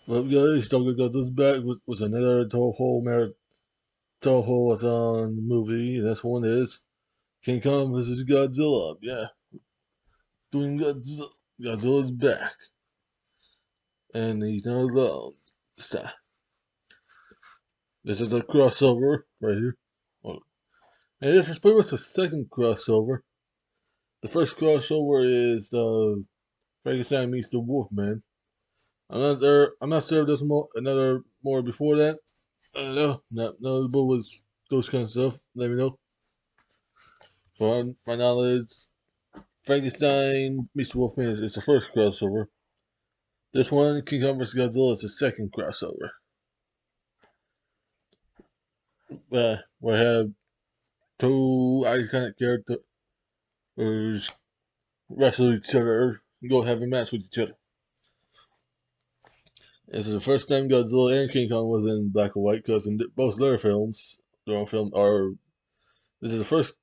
Well, guys, Talking got this back with another Toho-thon movie. This one is King Kong vs. Godzilla. Yeah, doing Godzilla. Godzilla's back, and he's not alone. Stop. This is a crossover right here. Oh, and this is pretty much the second crossover. The first crossover is Frankenstein meets the Wolfman. I'm not there. I'm not sure if there's more before that. I don't know. Not knowledgeable with those kind of stuff. Let me know. From my knowledge, Frankenstein meets Wolfman is the first crossover. This one, King Kong vs. Godzilla, is the second crossover. We have two iconic characters wrestle each other, go have a match with each other. This is the first time Godzilla and King Kong was in black and white because in both their films, their own film, are this is the first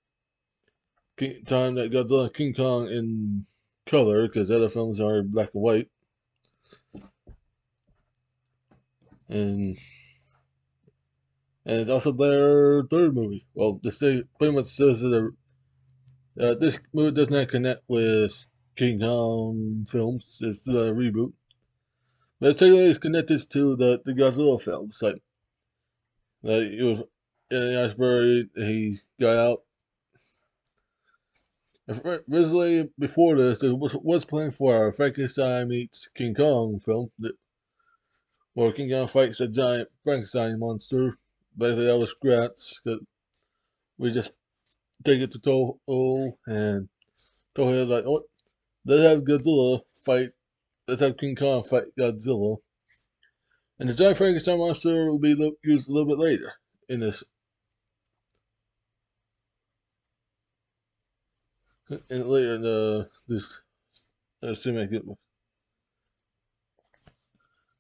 time that Godzilla and King Kong in color because other films are black and white. And it's also their third movie. Well, pretty much says that this movie does not connect with King Kong films. It's a reboot, but technically it's connected to the Godzilla films. Like it was in the iceberg. He got out. Originally, before this, there was planned for a Frankenstein meets King Kong film, where King Kong fights a giant Frankenstein monster. Basically, that was scrapped because we just take it to Toho and Toho like, oh, let's have Godzilla fight. Let's have King Kong fight Godzilla, and the giant Frankenstein monster will be used a little bit later in this. And later in this cinematic.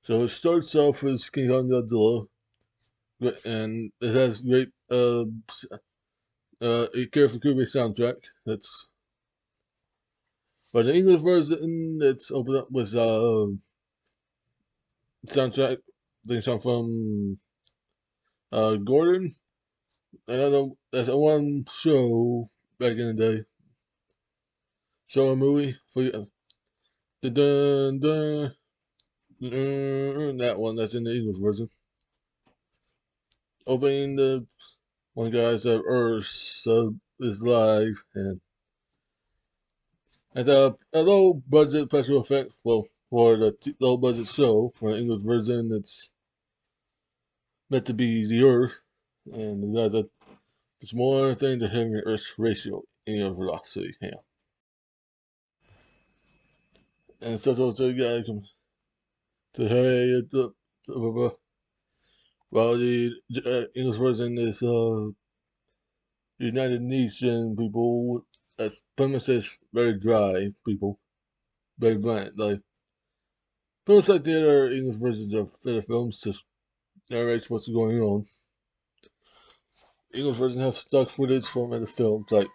So it starts off with King Kong Godzilla, and it has great a carefully curated soundtrack. That's but the English version it's opened up with soundtrack things from Gordon. I don't know. That's a one show back in the day. Show a movie for you. Dun, dun, dun, that one. That's in the English version. Opening the one guy's Earth is live and a low budget special effect. Well, for the low budget show for the English version, it's meant to be the Earth, and the guys that it's more thing to having your Earth's ratio in your velocity. Yeah. And so the guy comes to hey, it's well, the English version is United Nation people. That's premise is very dry people, very bland. Like pretty much like the other English versions of other films, just narrates what's going on. English version have stock footage from other films, like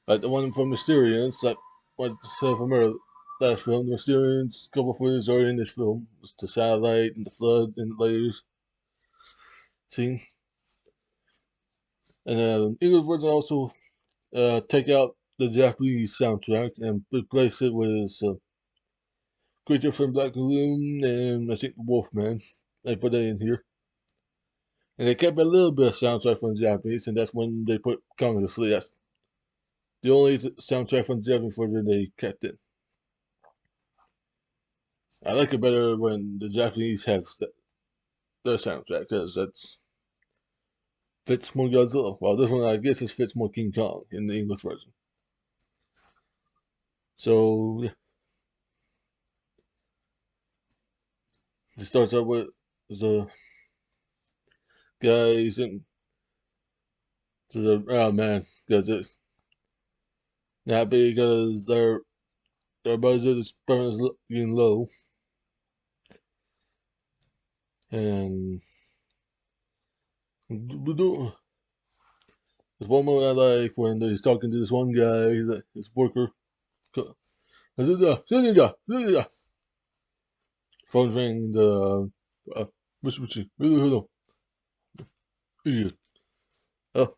the one from Mysterians, like what said from our last film, the Mysterians couple footage are in this film. It's the satellite and the flood and the layers scene. And English version also take out the Japanese soundtrack and replace it with Creature from Black Lagoon and I think Wolfman. They put that in here. And they kept a little bit of soundtrack from the Japanese, and that's when they put Kong to Sleep. That's the only soundtrack from the Japanese version they kept in. I like it better when the Japanese have their soundtrack because that's fits more Godzilla. Well, this one I guess it fits more King Kong in the English version. So yeah, it starts out with the guys and oh man, because it's not because their budget is permanently getting low, and there's one moment I like when he's talking to this one guy, his worker. phone rang. The Mitsubishi. Hello, idiot. Oh,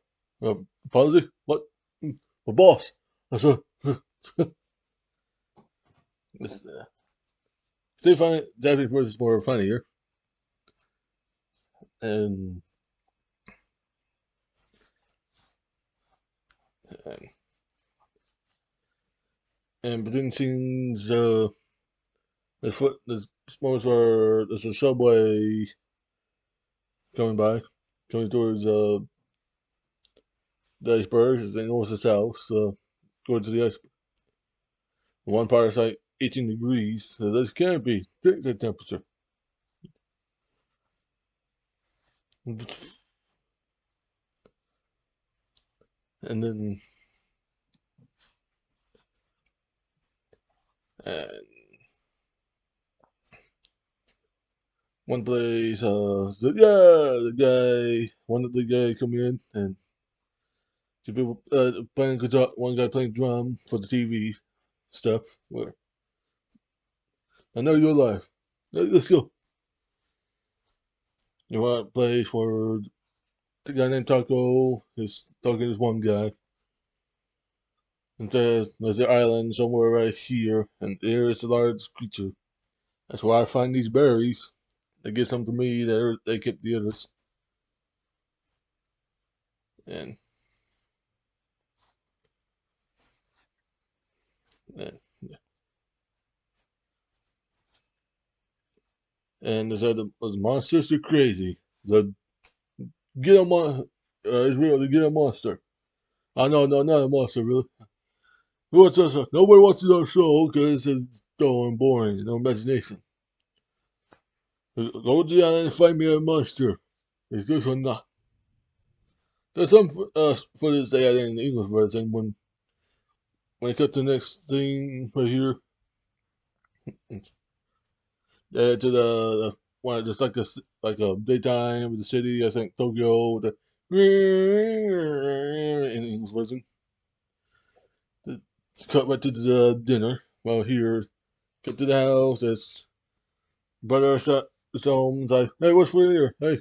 apology. What? My boss. I said. Stay funny. Japanese words is more funnier, and and, and between scenes, there's moments where there's a subway coming by, coming towards the iceberg as they north and south, going to the iceberg. One part is like 18 degrees, so this can't be the temperature. And then uh, one place, the guy, one of the guy coming in, and two people playing guitar, one guy playing drum for the TV stuff. Where I know you're alive. Let's go. You want a place where the guy named Taco is talking to this one guy. And there's the island somewhere right here, and there is a large creature. That's where I find these berries. They give some to me, they keep the others. And, and, and they said the monsters are crazy. The get a mon it's real to get a monster. Oh no, no, not a monster, really. Who wants us? Nobody watches our show because it's dull and boring, no imagination. Go to the island and find me a monster. Is this or not? There's some footage they had in the English version when I cut the next thing right here to the one just like a daytime of the city. I think Tokyo. The in the English version. The, cut right to the dinner. Well, here get to the house. It's brother Some's like, hey, what's for dinner? Hey,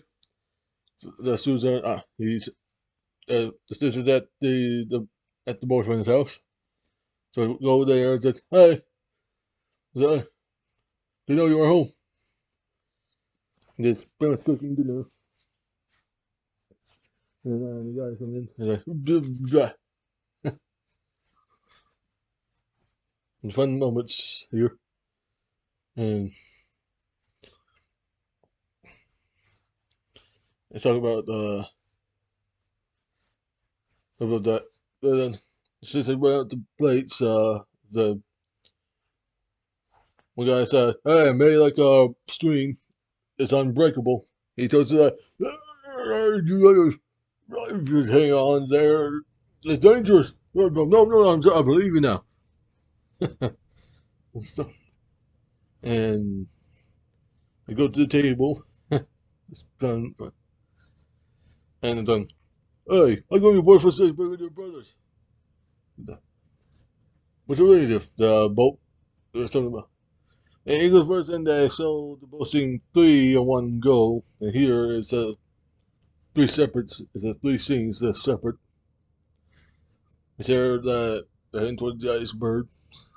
the Susan. He's the sister's at the at the boyfriend's house. So we go there. It's just, hey, they know you are home. Just pretty much cooking dinner. And then the guy come in and like, and fun moments here. And let's talk about that. Then since they went out the plates, the one guy said, "Hey, I made like a string. It's unbreakable." He tells the guy, "You gotta just hang on there. It's dangerous." No, no, no, I believe you now. And I go to the table. It's done, and it's done. Hey, how come your boyfriend says bring with your brothers? What's the relative? The boat. There's something about. In English version, they show the boat scene three in one go, and here it's three separate. It's three scenes that's separate. It's here that they're heading towards the iceberg,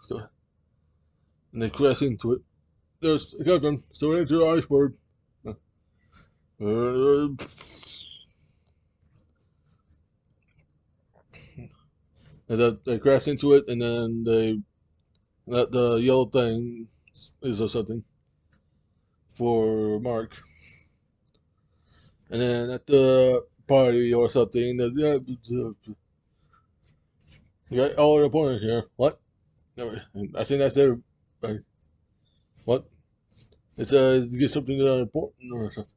so, and they crash into it. There's a captain still into the iceberg. And they crash into it, and then the yellow thing is or something for Mark. And then at the party or something, you got all the point here. What? I think that's their. What? It's to get something important or something.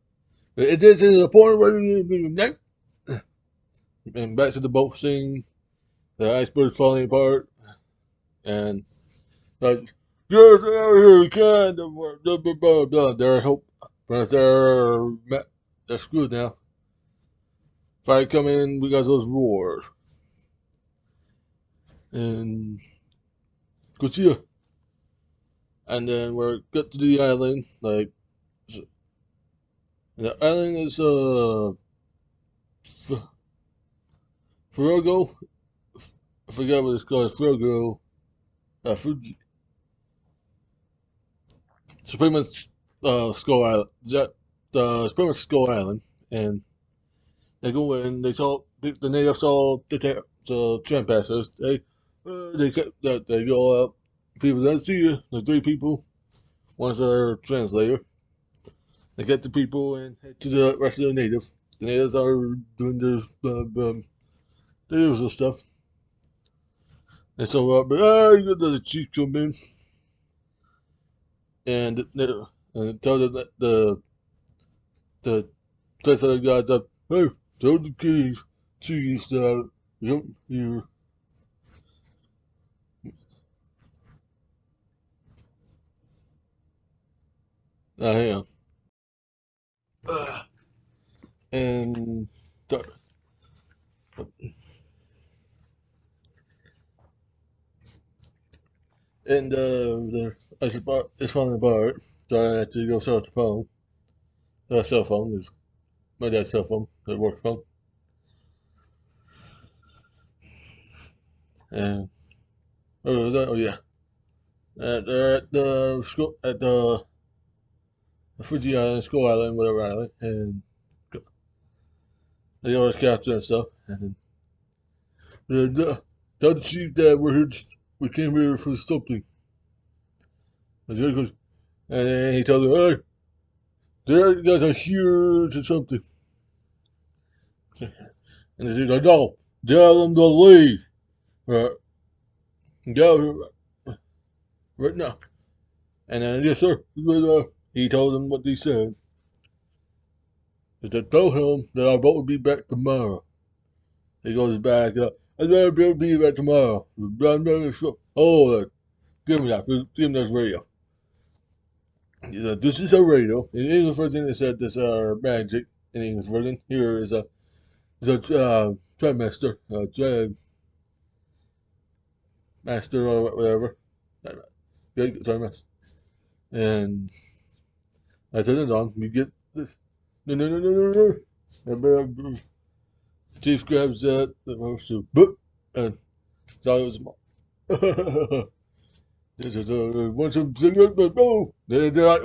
It is important. And back to the boat scene. The iceberg's falling apart, and like, yes, out here, we can. Blah, blah, blah, blah. They're hope, but they're screwed now. Fire come in, we got those roars, and Godzilla. And then we're get to the island. Like the island is Fuego. I forget what it's called. Fuego. Fuji. It's pretty much Skull Island. It's pretty much Skull Island, and they go in. They saw the natives saw the trespassers. They go up. People that see you. There's three people. One's their translator. They get the people and head to the rest of the natives. The natives are doing their usual stuff. And so, you got the chief come in and tell them that the translator guys up. Hey, tell the keys, chiefs that you I am. And and I said, it's finally Bart. So I had to go start the phone. The cell phone is my dad's cell phone, the work phone. And oh, was that? Oh yeah. At the school at the Fuji Island, School Island, whatever island, and they always capture and stuff. And tell the chief that we're here. We came here for something. And then he tells them, hey, there you guys are here to something. And he's like, no, tell them to leave. Right, go right now. And then, yes, sir. He told them what he said. He said, tell him that our boat will be back tomorrow. He goes back, I better be back tomorrow. I'm not sure. Oh, give me that. Give me this radio. He said, this is a radio. In English version, it said this magic. In English version, here is a trimester, master or whatever. Good trimester. And I turned it on. You get this. No, no, no, no, no, no. And Chief grabs the most to boop, and thought it was want some cigarette, but no. They're like,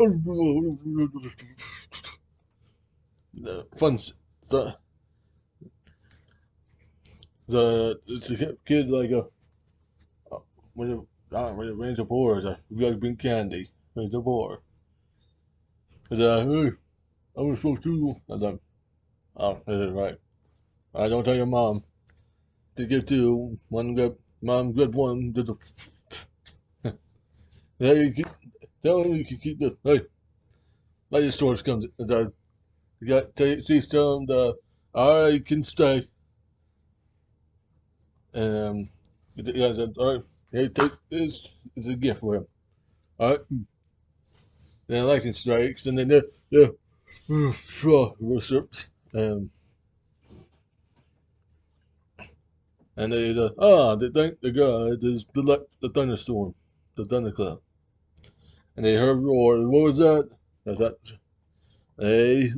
fun. So, it's a kid like a when you when it rains a pour, it's like you gotta bring candy. Rains a pour. It's like, hey, I was supposed to. I'm like, oh, is it right? I don't tell your mom to give two. One good mom, good one. Did the yeah, you keep tell him you can keep this. Hey, like the stores comes. You got she's telling the all right, you can stay. And the guy said, all right, hey, take this. It's a gift for him. All right. Then lightning strikes, and then they're worships. And they they thank the God is the thunderstorm, the thundercloud. And they heard roar. What was that? That's that. Hey,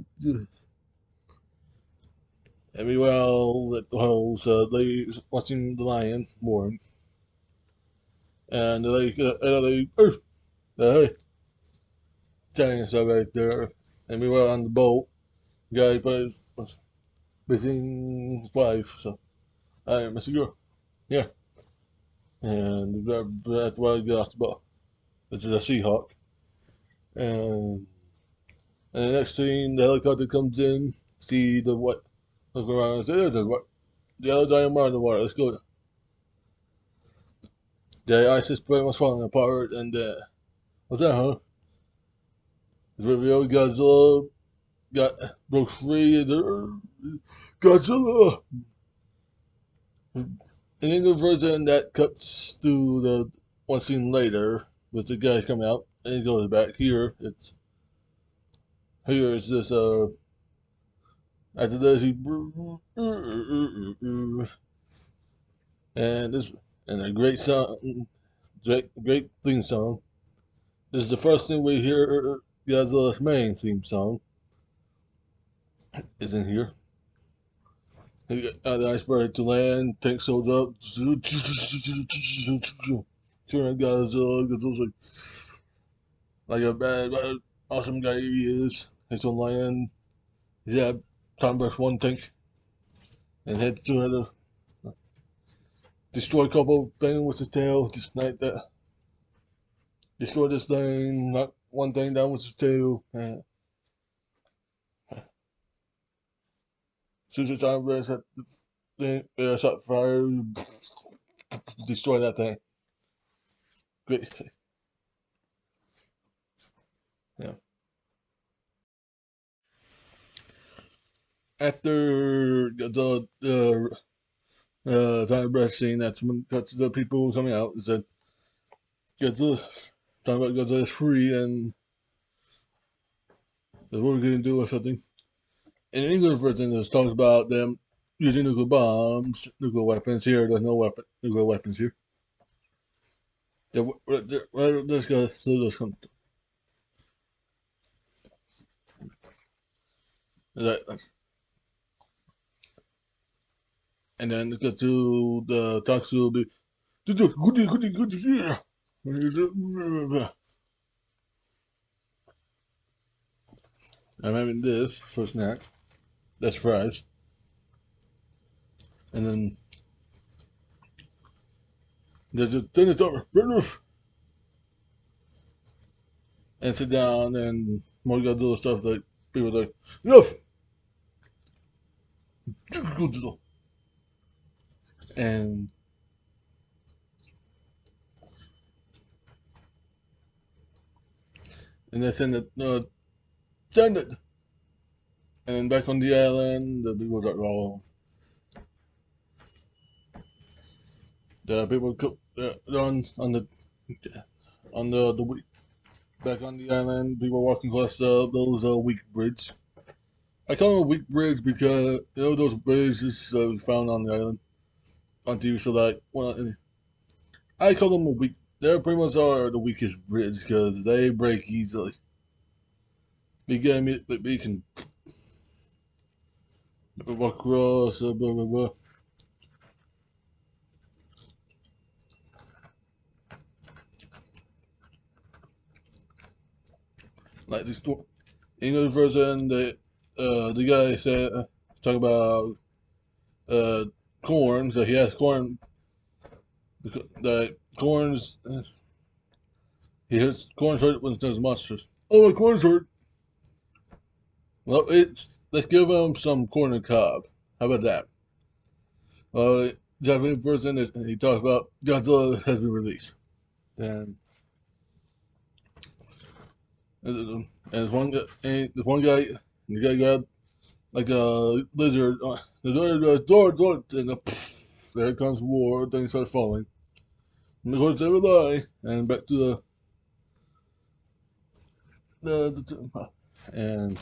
and meanwhile, at the house, they watching the lion born, and hey, telling stuff right there. And meanwhile, on the boat, guy plays visiting his wife. So, hey, Mr. Girl, yeah, and that's why he got off the boat. This is a Seahawk, and and the next scene, the helicopter comes in, see the what, look around and say, there's a what, the other giant in the water. Let's go. The ice is pretty much falling apart, and what's that, huh? It's revealed Godzilla got broke free. Godzilla. In English version, that cuts to the one scene later with the guy coming out, and he goes back. Here is this after this he and this and a great song, great theme song. This is the first thing we hear. Godzilla's main theme song is in here. The iceberg to land, tank shows up. Turn Godzilla. Godzilla's like a bad, awesome guy he is. He's on land. Yeah, time burst one tank and head to another. Destroy a couple things with his tail. Just like that. Destroy this thing. Knock one thing down with his tail. And shoot the time burst at the thing. Shot fire. Destroy that thing. Great. Yeah. After time breath scene, that's when the people coming out and said Godzilla, talking about Godzilla is free and what we're going to do or something. In the English version, there's talks about them using nuclear bombs, nuclear weapons. Here, there's no nuclear weapons here. Yeah, let's go. Let's come. And then let's get to the talks to the goody, yeah. I'm having this for a snack. That's fries. And then there's a turn it over and sit down and more Godzilla stuff like people like enough Godzilla and they send it and back on the island the people that all the people on the weak back on the island people walking across those weak bridge. I call them a weak bridge because you know those bridges found on the island on TV. So like, well, I call them a weak. They pretty much are the weakest bridge because they break easily. We can walk across, blah blah blah. Like this store. English version, the guy said talk about uh corn. So he has corn. The corns. He has corn hurt when there's monsters. Oh, my corn's hurt. Well, let's give him some corn and cob. How about that? Japanese version he talks about Godzilla has been released, and there's one guy, the guy grabbed like a lizard. The lizard goes door, and there comes war. Things start falling. And of course they rely, and back to the and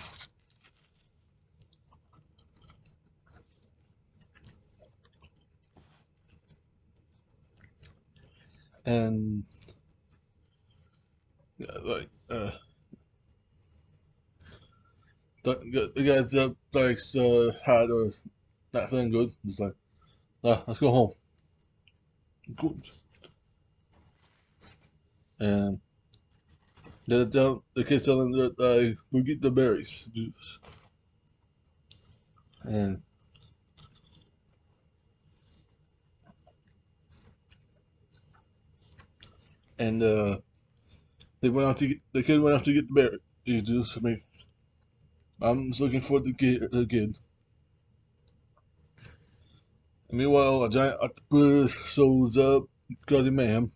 and yeah, like the guy's like had or not feeling good. He's like, let's go home. Good. And the kids tell him that go get the berries juice. And and the kid went out to get the berry juice for me. I'm just looking for the kid. And meanwhile, a giant octopus shows up, causing mayhem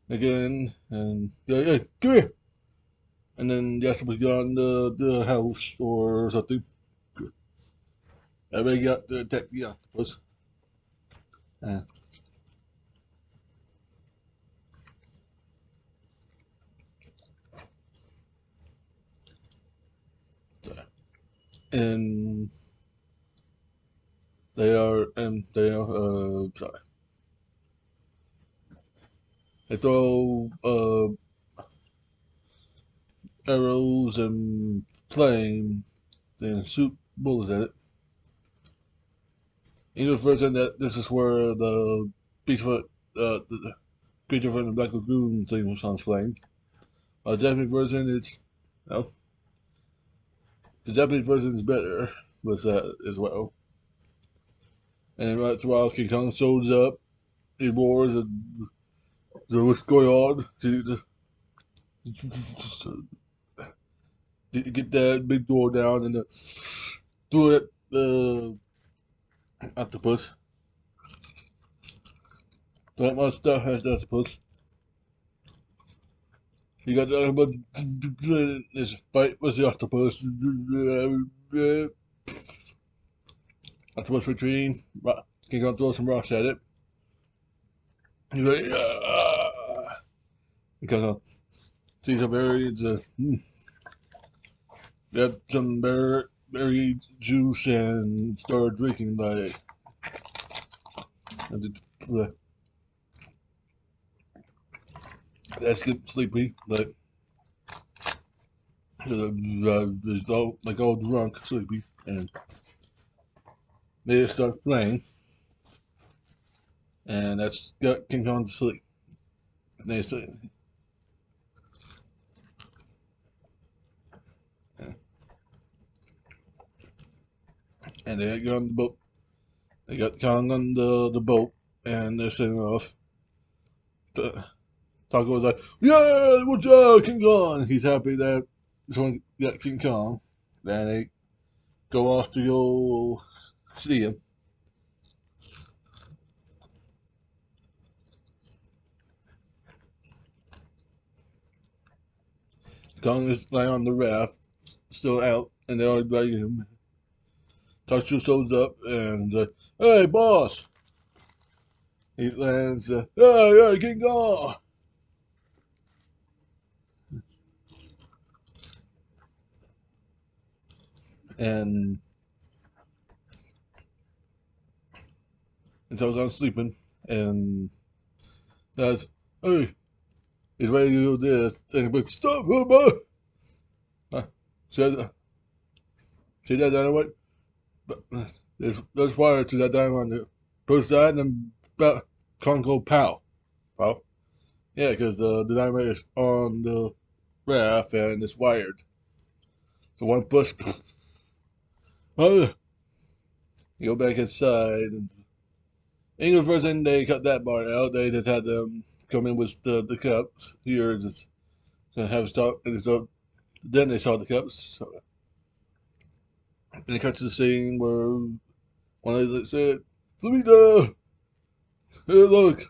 again, and yeah, yeah, come here. And then the octopus got on the house or something. Everybody got to attack the octopus. Uh, and they are sorry. They throw arrows and flame, then shoot bullets at it. English version that this is where the Bigfoot, the creature from the Black Lagoon thing was on explained. Japanese version, it's well, the Japanese version is better with that as well. And that's while King Kong shows up, he roars and so what's going on? Get that big door down and throw it the octopus. That much stuff has the octopus. You got the octopus. This fight with the octopus. Octopus retreating. King Kong throw some rocks at it. He's like, yeah. Because sees a berry. Got some berry juice and started drinking like. That's get sleepy, but just all like all drunk, sleepy, and they just start playing, and that's got King Kong to sleep. And they say, and they got on the boat. They got Kong on the boat, and they're sailing off. Taco was like, "Yeah, what's up, King Kong?" He's happy that someone got King Kong. Then they go off to go see him. Kong is lying on the raft, still out, and they're all dragging him. Taco shows up and hey, boss. He lands, hey, King Kong. And so I was sleeping, and that's, hey, he's ready to do this. And he's like, stop, boy. Said, see that dynamite? But there's fire to that dynamite. Push that and Kong pow. Pow. Yeah, because the dynamite is on the raft and it's wired. So one push, oh, you go back inside. And English version, they cut that part out. They just had them come in with the cups. Here, just to have stock. And so then they saw the cups. So, and it cuts to the scene where one of them said, Flamita, hey, look.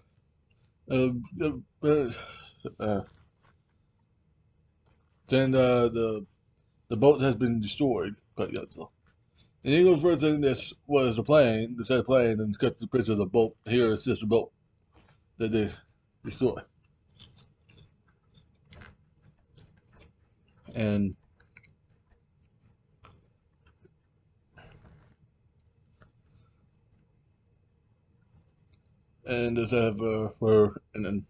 Uh, uh, uh, then the boat has been destroyed by Godzilla. In the English version, this was a plane. They said plane and cut the picture of the boat. Here it's just a boat that they destroy. And this have where and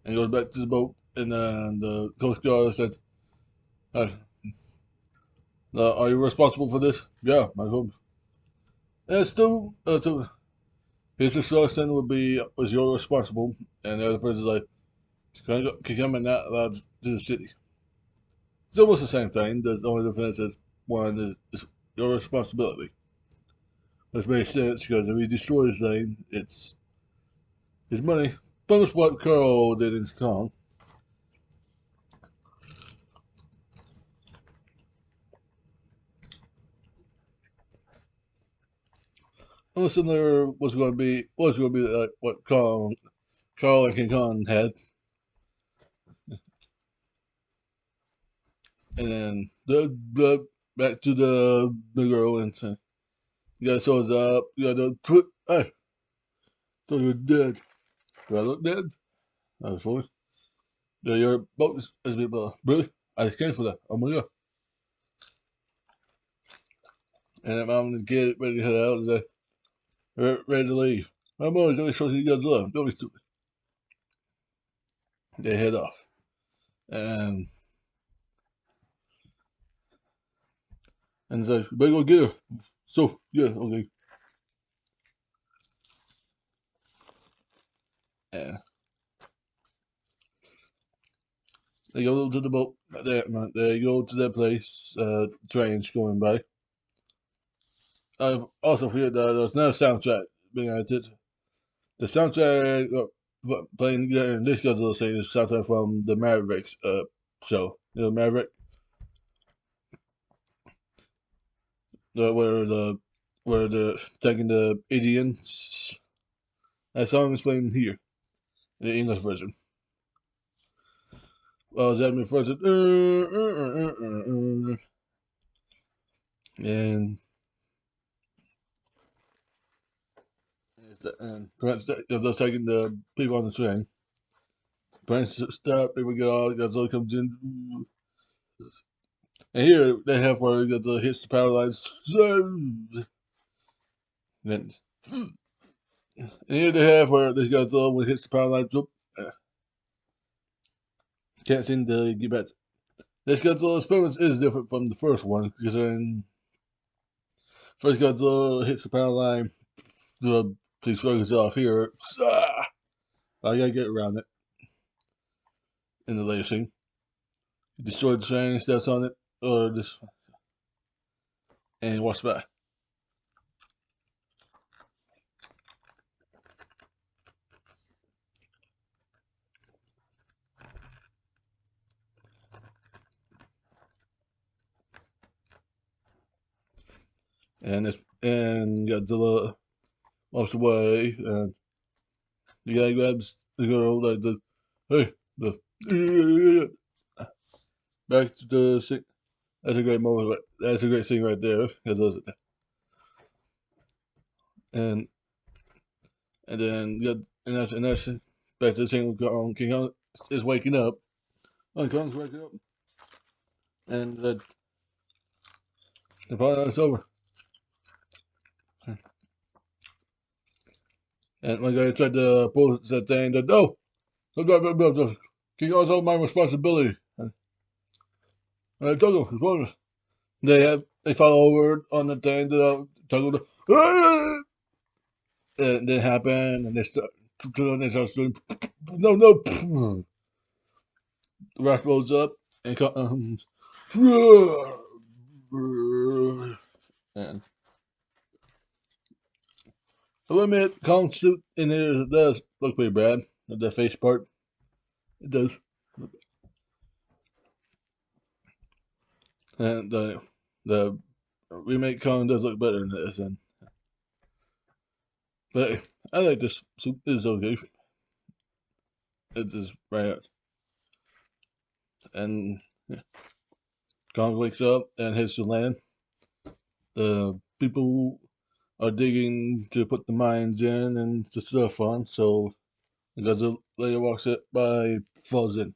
goes back to the boat. And then the Coast Guard said, uh, "Are you responsible for this?" Yeah, my home. And still, his instruction would be, "Was you're responsible?" And the other person's like, "Can come and not allowed to the city." It's almost the same thing. The only difference is one is your responsibility, which makes sense because if he destroys the thing, it's his money. But what Carl did in Kong. Almost similar was going to be like what Carl and King Kong had, and then the back to the girl and say, "You guys shows up. You got the hey, thought you were dead. Do I look dead?" I was funny. Your boat is been really. I came for that. Oh my god! And I'm gonna get it ready to head out. And ready to leave. I'm gonna go show you guys love. Don't be stupid. They head off, and And it's like, better go get her. So, yeah, okay. Yeah. They go to the boat. They go to that place. Trains going by. I also forget that there's no soundtrack being added. The soundtrack playing in this Godzilla scene is soundtrack from the Mavericks show. You know Maverick, the, where the taking the Indians. That song is playing here, the English version. Well, Japanese version, and Prince they're taking the people on the train. Prince stop. Here we go. Godzilla comes in. And here they have where Godzilla hits the power lines. Then, and here they have where this Godzilla when it hits the power lines. Can't seem to get back. This Godzilla's premise is different from the first one because when first Godzilla hits the power line, the police focus off here. I gotta get around it in the later scene. He destroyed the train, steps on it, or just and walks by. And Godzilla walks away, and the guy grabs the girl like the hey the back to the scene. That's a great moment. That's a great scene right there. And and then and that's back to the scene with King Kong is waking up. King Kong's waking up, and the party is over. And my guy tried to pull that thing that no, King Kong's all my responsibility. And I told him, they follow over on the thing that I told them, and it happened, and they start doing no. The rock blows up and comes. And I'll admit, Kong's suit in here does look pretty bad. The face part, it does. And the remake Kong does look better than this. But I like this suit. It's okay. It is right. And yeah, Kong wakes up and heads to land. The people are digging to put the mines in and the stuff on. So Godzilla later walks it by, falls in.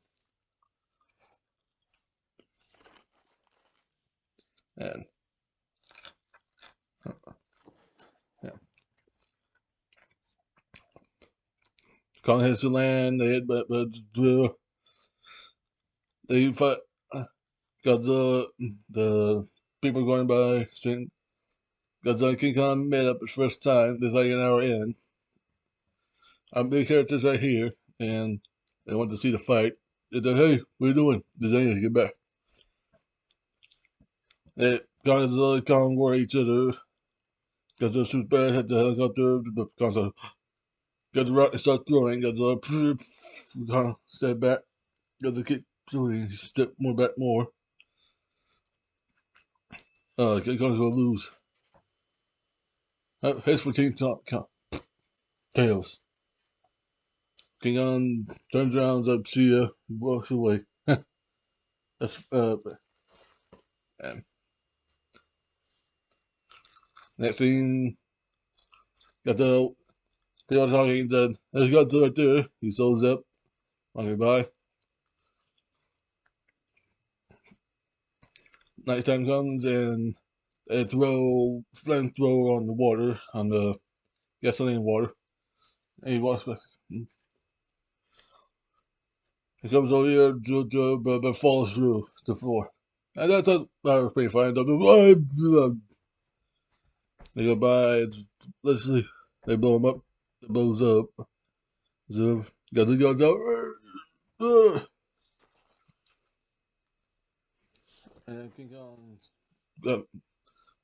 And yeah, Kong has to land. They fight. Godzilla, the people going by saying Godzilla King Kong made up his first time. There's like an hour in. The characters right here, and they want to see the fight. They said, "Hey, what are you doing? Does anyone get back?" Godzilla Kong war each other. Godzilla shoots back at the helicopter. The Kong got the rock and starts throwing. Godzilla step back. Godzilla keep shooting. Step more back more. King Kong's gonna lose. Heads for King Kong. Tails. King Kong turns around, up, see ya, walks away. That's next scene, got the people talking. Then there's Godzilla right there. He shows up, walking by. Nighttime comes and they throw flamethrower on the water, on the gasoline water. And he walks back. He comes over here, but falls through the floor. And that's that was pretty funny. They go by. Let's see. They blow him up. It blows up. So Godzilla goes out. And King Kong got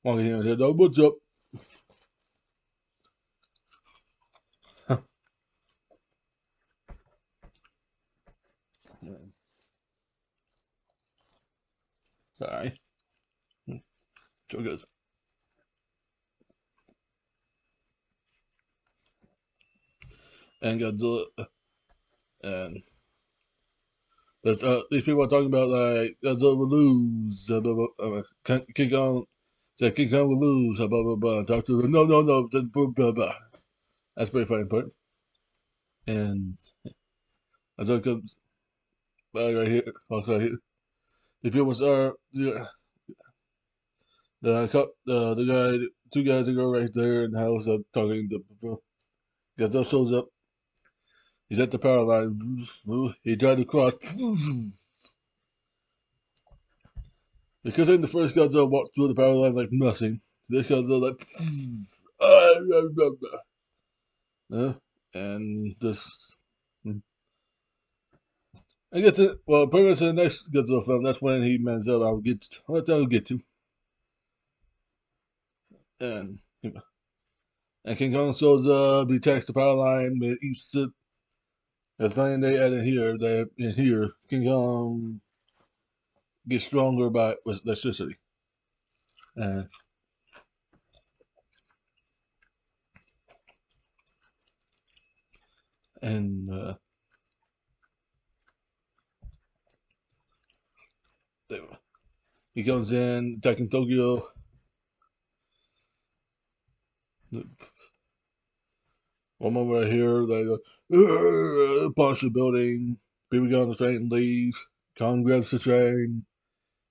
walking here and said, "Oh, what's up?" Sorry. So good. And Godzilla and these people are talking about like Godzilla will lose. Blah, blah, blah, King Kong said King Kong will lose. Blah blah blah. Talk to him. No no no. Blah blah blah. That's pretty funny part. And as I comes right here, also right here. The people are the guy, two guys that go right there in the house talking to people. Godzilla shows up. He's at the power line. He tried to cross. Because in the first Godzilla walked through the power line like nothing. This Godzilla like. Uh, and just. I guess well, pretty much in the next Godzilla film, that's when he mans up. I'll get to. And and King Kong shows up. He attacks the power line. He eats it. The thing they add in here, King Kong gets stronger by with electricity. Uh, and he comes in attacking Tokyo. One moment right here, they go, punch the building. People get on the train and leave. Kong grabs the train.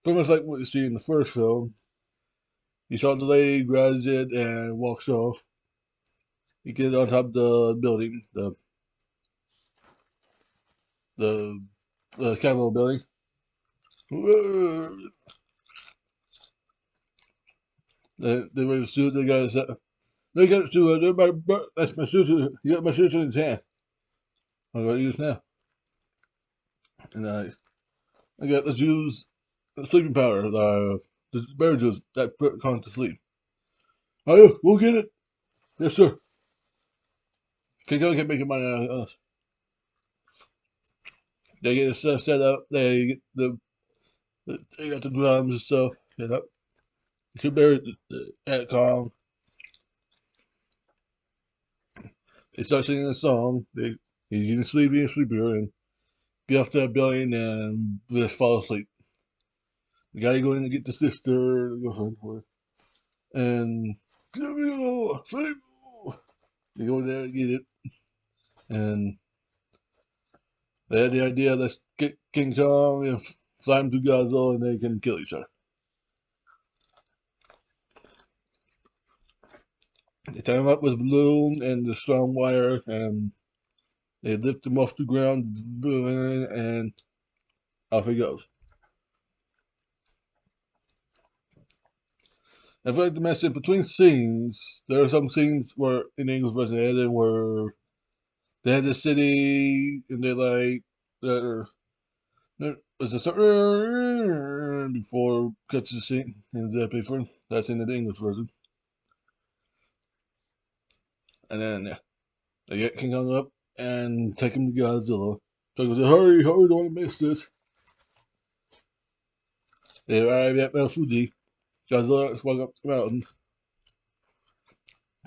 Pretty much like what you see in the first film. He shot the leg, grabs it, and walks off. He gets on top of the building, the Capitol building. They were suit. They got to that's my sister. You got my sister in his hand. I'm going to use now. And let's use sleeping powder. The bear juice that put Kong to sleep. Oh, we'll get it. Yes, sir. King Kong can't make money out of us. They get the stuff set up. They got the drums and stuff set up. Two bears at Kong. They start singing a song. He's getting sleepier, and get off that building and just fall asleep. The guy go in to get the sister, and sleep. You go there and get it, and they had the idea, let's get King Kong and fly him to Godzilla, and they can kill each other. They tie him up with a balloon and the strong wire, and they lift him off the ground, and off he goes. I feel like the message between scenes, there are some scenes where in the English version they had where they had the city and they like there was a certain before cuts the scene in the paper. That's in the English version. And then they get King Kong up and take him to Godzilla. So he goes, hurry, hurry, don't miss this. They arrive at Mount Fuji. Godzilla is walking up the mountain.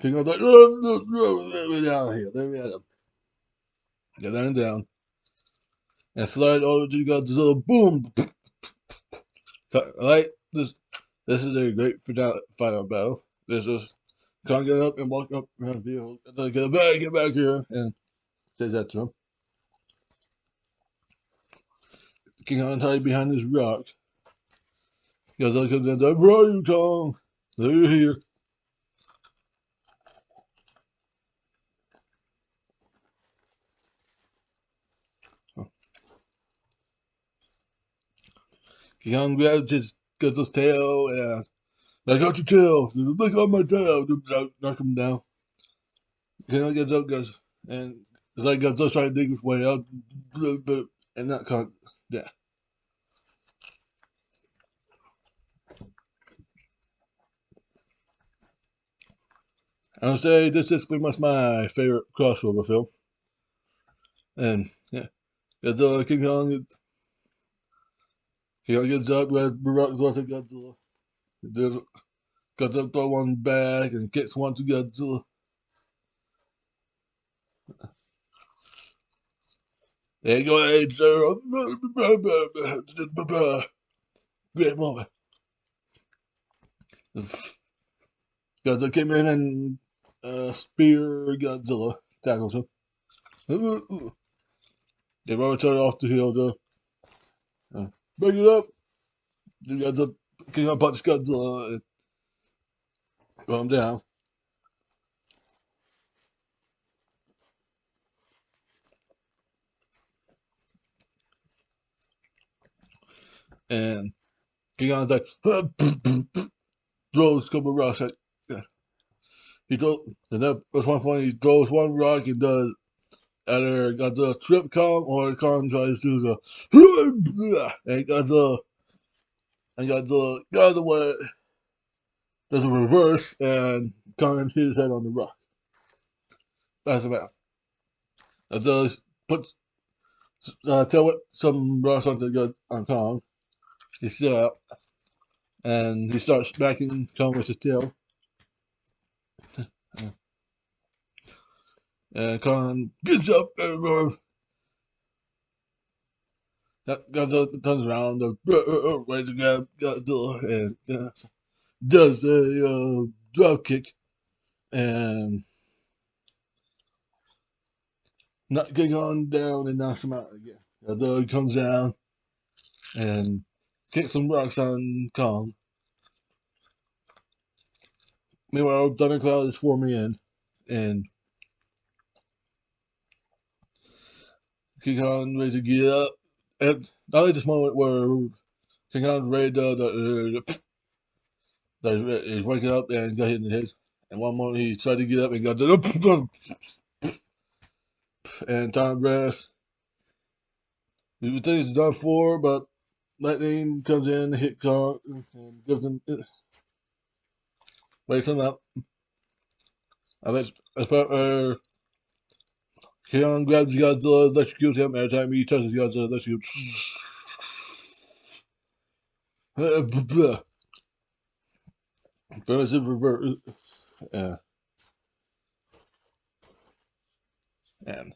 King Kong's like, let me down here, let me out. Get down and slide over to Godzilla. Boom! Right? This is a great final battle. This is Kong get up and walk up around the field. Get back here, and says that to him. King Kong hide behind this rock. Godzilla comes in, like, where are you, Kong? They're here. King Kong grabs his Godzilla's tail, and I got your tail. Look on my tail. Knock him down. King gets up, goes, and it's like Godzilla's trying to dig his way out, and that kind of, yeah. I would say this is pretty much my favorite crossover film. And yeah, Godzilla, King Kong gets up, grabs Barack's lost at Godzilla. There's Godzilla throw one back and kicks one to Godzilla. There go ahead, sir. Great moment. Godzilla came in and spear Godzilla, tackles him. They run each other off the hill though. Bring it up. Godzilla, King Kong punches Godzilla and run him down. And King Kong's like, throws a couple of rocks at. He throws, and that's one point he throws one rock and does either Godzilla trip Kong or Kong tries to do the and Godzilla got out of the way. There's a reverse and Kong hit his head on the rock. That's about. Godzilla puts tail whip some rocks on Kong. He's still out, and he starts smacking Kong with his tail. And Kong gets up and Godzilla turns around, ready to grab Godzilla, and does a drop kick and not getting on down and knocks him out again. Godzilla comes down and kicks some rocks on Kong. Meanwhile, Thundercloud is forming in, and King Kong ready to get up. And I like this moment where King Kong's ready to he's waking up and got hit in the head. And one moment he tried to get up and got and time breath. You would think it's done for, but lightning comes in, hit Kong, and gives him, wakes him up. I bet that's part where Kong grabs Godzilla, electrocutes him every time he touches Godzilla, electrocutes. Permissive reverse. Yeah. And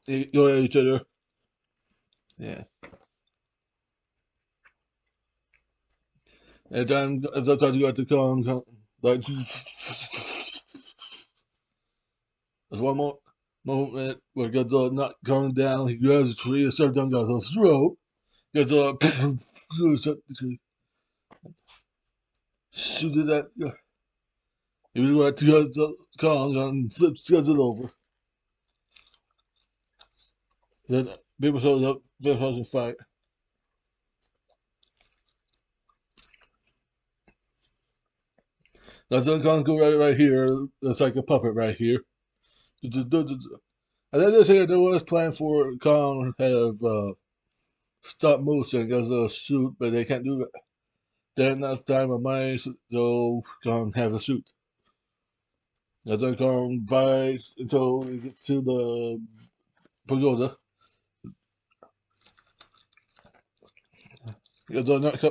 they go at each other. Yeah. Every time as I try to go at the Kong, like there's one more moment where Godzilla not going down. He grabs a tree and starts down Godzilla's throat. Godzilla shoots it at. He was going to Godzilla Kong and flips Godzilla over. Then people shows up, finish the fight. Godzilla Kong go right here. It's like a puppet right here. And then this here, there was plan for Kong have stop motion Godzilla suit, but they can't do it. They're not time of money, so Kong has a suit. Godzilla Kong fights until he gets to the pagoda. Godzilla knocked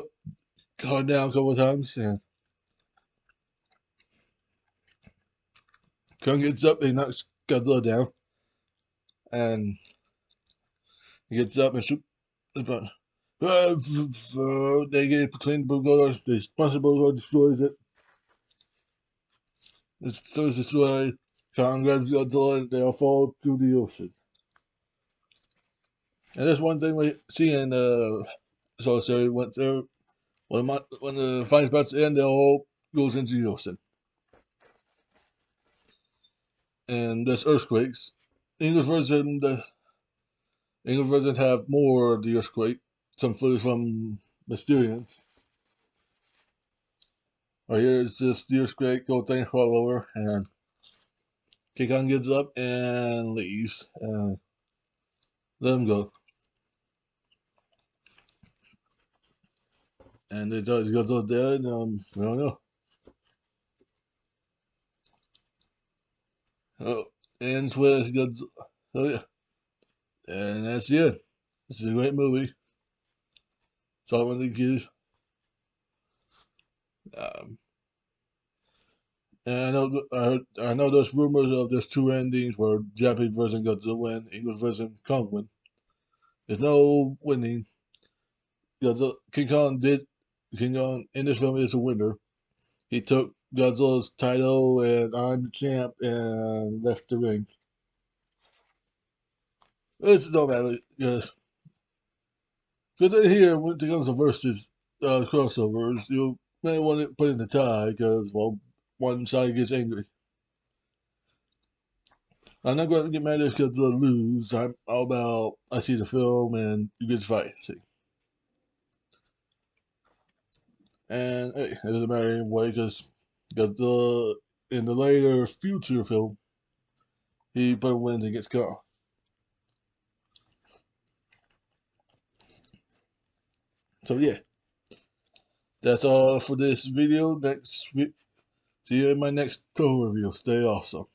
Kong down a couple of times, and Kong gets up and he knocks Godzilla down, and he gets up and shoots the front. They get between the pagoda, they punch the pagoda, destroys it. It starts destroyed. Kong grabs Godzilla and they all fall to the ocean. And that's one thing we see in the sorcery when the fight's about to end, they all goes into the ocean. And there's earthquakes. English version have more of the earthquake some footage from the students. Right here is this Steers great go thing fall over, and King Kong gets up and leaves, and let him go. And they thought Godzilla's dead. I don't know. Oh, ends with Godzilla. Oh yeah, and that's it. This is a great movie. Saw it when the kids. Um, and I know there's rumors of there's two endings where Japanese version Godzilla win, English version Kong win. There's no winning. Godzilla, King Kong did. King Kong in this film is a winner. He took Godzilla's title and I'm the champ and left the ring. It's no matter, yes. Because here, when it comes to versus crossovers, you may want to put in the tie because, well, one side gets angry. I'm not going to get mad if Godzilla lose. I'm all about I see the film and you get to fight. See, and hey, it doesn't matter anyway because Godzilla in the later future film he probably wins and gets caught. So yeah, that's all for this video. See you in my next tour review. Stay awesome.